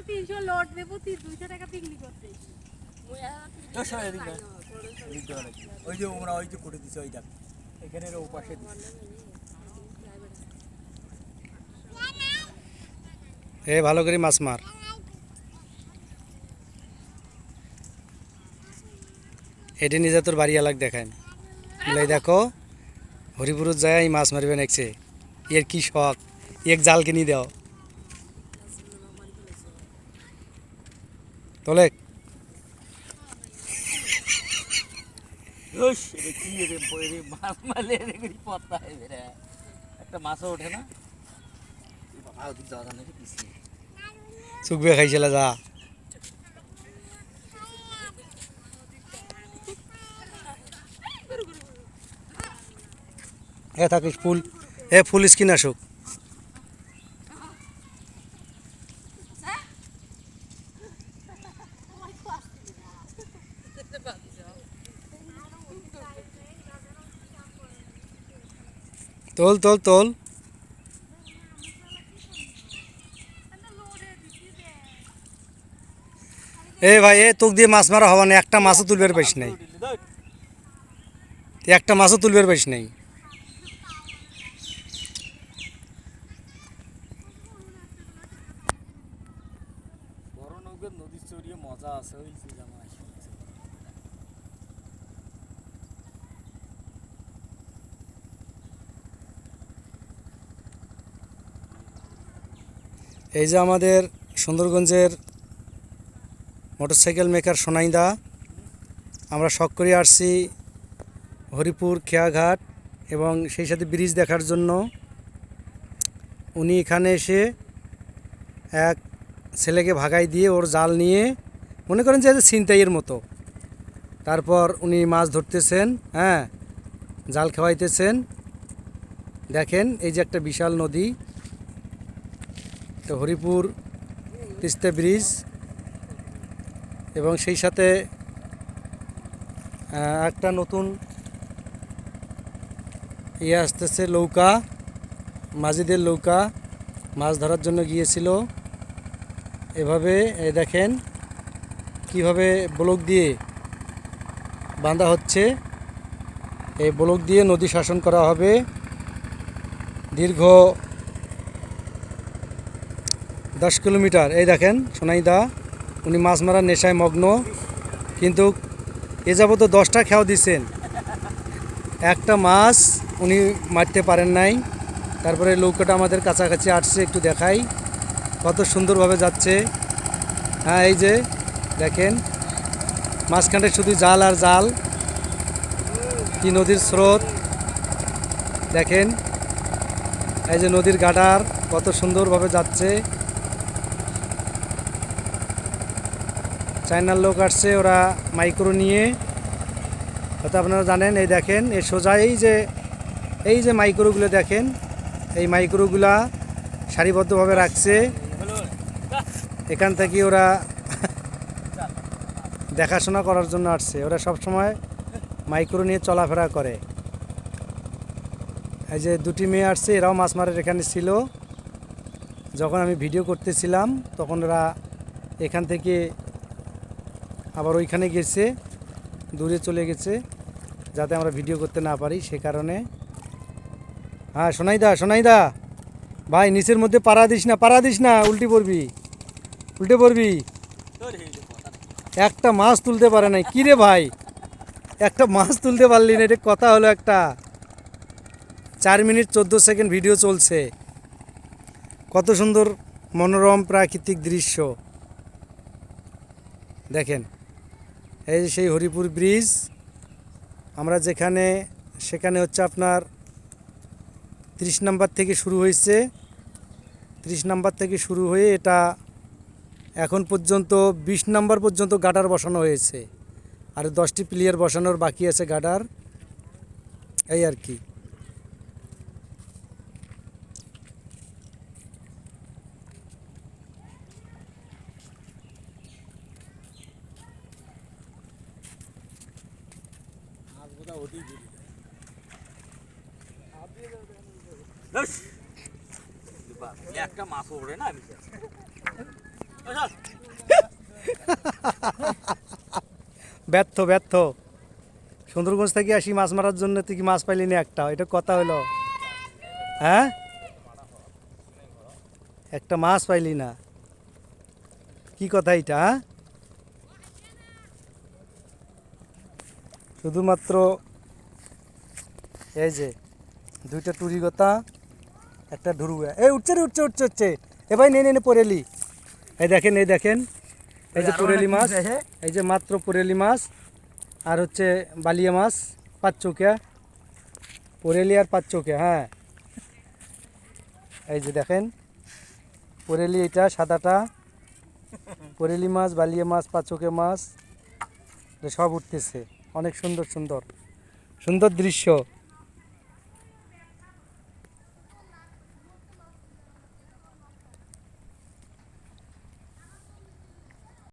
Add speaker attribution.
Speaker 1: 300 load দেব 200 টাকা picnic করতে
Speaker 2: ওই যে ওরা ওই যে করে দিছে ওই দেখ এখানে ও পাশে দিছে
Speaker 3: এ ভালো করে মাছ মার এটি নিজে তোর বাড়ি আলাগ দেখায় বলে দেখো হরিপুর যায় এই মাছ মারবে নেকছে এর কি শখ এক জাল কিনে দাও তোলে
Speaker 2: একটা মাছও ওঠে না
Speaker 3: চুকবে খাইছিল যা এ থাকিস ফুল এ ফুল স্কিন আসুক তোল তোল তোল এ ভাই এ তোক দিয়ে মাছ মারা হওয়া না একটা মাছও তুলবার পাইস নাই একটা মাছও তুলবার পাইস নাই
Speaker 2: বড় নৌকার নদীর চড়িয়ে মজা আছে ওই যে জামা
Speaker 3: এই যে আমাদের সুন্দরগঞ্জের মোটরসাইকেল মেকার সোনাইদা আমরা শখ করে আসছি হরিপুর খেয়াঘাট এবং সেই সাথে ব্রিজ দেখার জন্য উনি এখানে এসে এক ছেলেকে ভাগাই দিয়ে ওর জাল নিয়ে মনে করেন যে ছিনতাইয়ের মতো তারপর উনি মাছ ধরতেছেন হ্যাঁ জাল খাওয়াইতেছেন দেখেন এই যে একটা বিশাল নদী তো হরিপুর তিস্তা ব্রিজ এবং সেই সাথে একটা নতুন ইয়ে আসতেছে নৌকা মাঝিদের নৌকা মাছ ধরার জন্য গিয়েছিল এভাবে দেখেন কিভাবে ব্লক দিয়ে বাঁধা হচ্ছে এই ব্লক দিয়ে নদী শাসন করা হবে দীর্ঘ 10 কিলোমিটার এই দেখেন সোনাইদা উনি মাছ মারার নেশায় মগ্ন কিন্তু এ যাবত 10টা খেয়াও দিচ্ছেন একটা মাছ উনি মারতে পারেন নাই তারপরে নৌকাটা আমাদের কাছাকাছি আসছে একটু দেখাই কত সুন্দরভাবে যাচ্ছে হ্যাঁ এই যে দেখেন মাঝখানটা শুধু জাল আর জাল কি নদীর স্রোত দেখেন এই যে নদীর গাডার কত সুন্দরভাবে যাচ্ছে চায়নার লোক আসছে ওরা মাইক্রো নিয়ে হয়তো আপনারা জানেন এই দেখেন এই সোজা এই যে মাইক্রোগুলো দেখেন এই মাইক্রোগুলা সারিবদ্ধভাবে রাখছে এখান থেকে ওরা দেখাশোনা করার জন্য আসছে ওরা সব সময় মাইক্রো নিয়ে চলাফেরা করে এই যে দুটি মেয়ে আসছে এরাও মাছ মারার এখানে ছিল যখন আমি ভিডিও করতেছিলাম তখন ওরা এখান থেকে আবার ওইখানে গেছে দূরে চলে গেছে যাতে আমরা ভিডিও করতে না পারি সে কারণে হ্যাঁ সোনাইদা ভাই নিচের মধ্যে পাড়া দিস না উল্টে পড়বি একটা মাছ তুলতে পারে নাই কি রে ভাই একটা মাছ তুলতে পারলি না এটা কথা হলো একটা 4 মিনিট 14 সেকেন্ড ভিডিও চলছে কত সুন্দর মনোরম প্রাকৃতিক দৃশ্য দেখেন এই যে সেই হরিপুর ব্রিজ আমরা সেখানে হচ্ছে আপনার 30 নাম্বার থেকে শুরু হয়েছে 30 নাম্বার থেকে শুরু হয়ে এটা এখন পর্যন্ত 20 নাম্বার পর্যন্ত গাডার বসানো হয়েছে আর 10টি প্লেয়ার বসানোর বাকি আছে গাডার এই আর কি
Speaker 2: Yes.
Speaker 4: একটা মাছ ওড়ে না আমি
Speaker 3: ব্যর্থ ব্যর্থ সুন্দরগঞ্জ থেকে আসি মাছ মারার জন্য তুই কি মাছ পাইলি না একটা, এটা কথা হলো? হ্যাঁ, একটা মাছ পাইলি না, কি কথা এটা? হ্যাঁ, শুধুমাত্র এই যে দুইটা টুরি গোতা, একটা ঢুরুয়া, এই উঠছে রে, উঠছে উঠছে উঠছে, এ ভাই নে নে নে পরেলি, এই দেখেন এই দেখেন, এই যে পুরেলি মাছ, এই যে মাত্র পুরেলি মাছ আর হচ্ছে বালিয়া মাছ, 5 চৌকিয়া পুরেলি আর 5 চৌকিয়া। হ্যাঁ, এই যে দেখেন পুরেলি, এটা সাদাটা পুরেলি মাছ, বালিয়া মাছ, 5 চৌকিয়া মাছ, সব উঠতেছে, অনেক সুন্দর সুন্দর সুন্দর দৃশ্য।